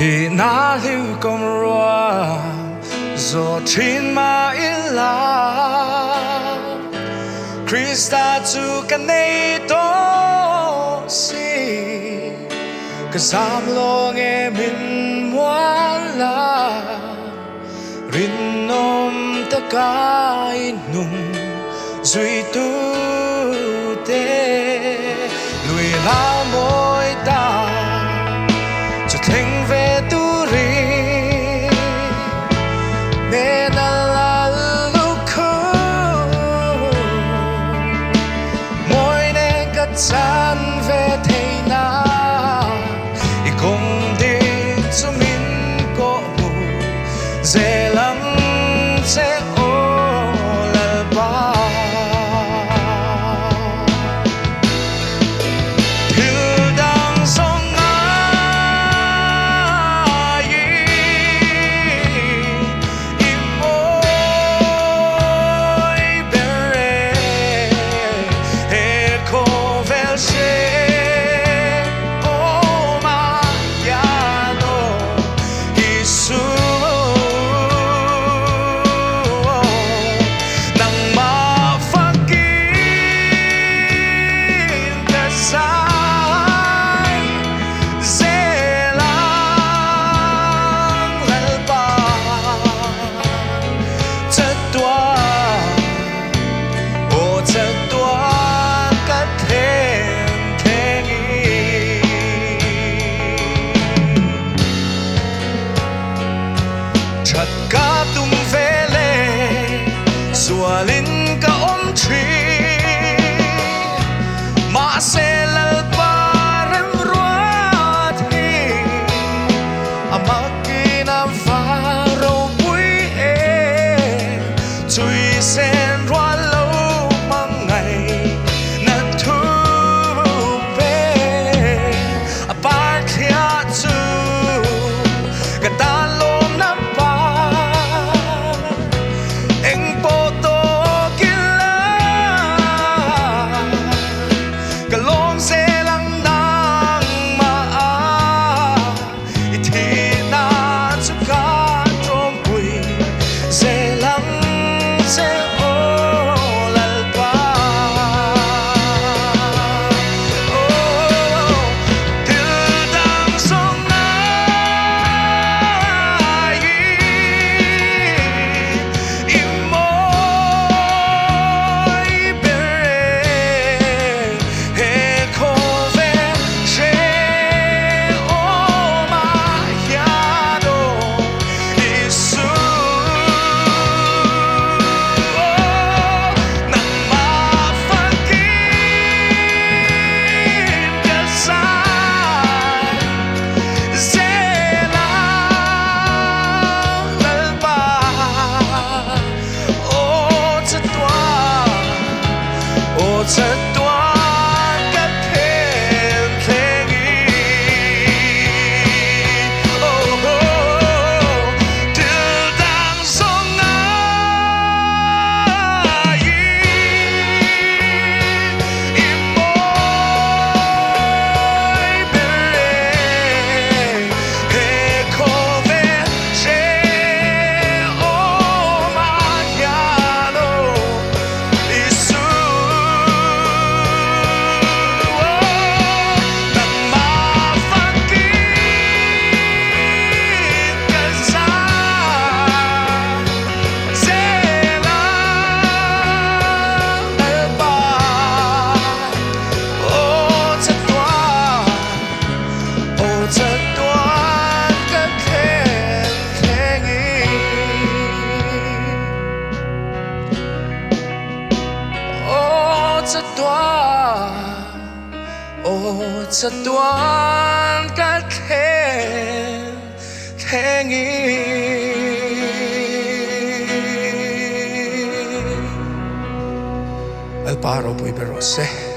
thì na lưu công roa do trên ma ila Krista chu kan nei to si ka sam lo nghe min wala rin nom ta kai nung duy tu te lui la môi ta cho thành về tu ri nên là lúc khô môi nên cất gian về thế nào thì cùng đi cho mình có bù dễ lắm sẽ Linh ka om tri ma se lalpan ruat hi amaki nam fa ro bui e chui sen rua lâu mang ngày na thu pe apart here tu ka ta lom na pa eng poจะตวนกัดแค่งี้El paro poi però se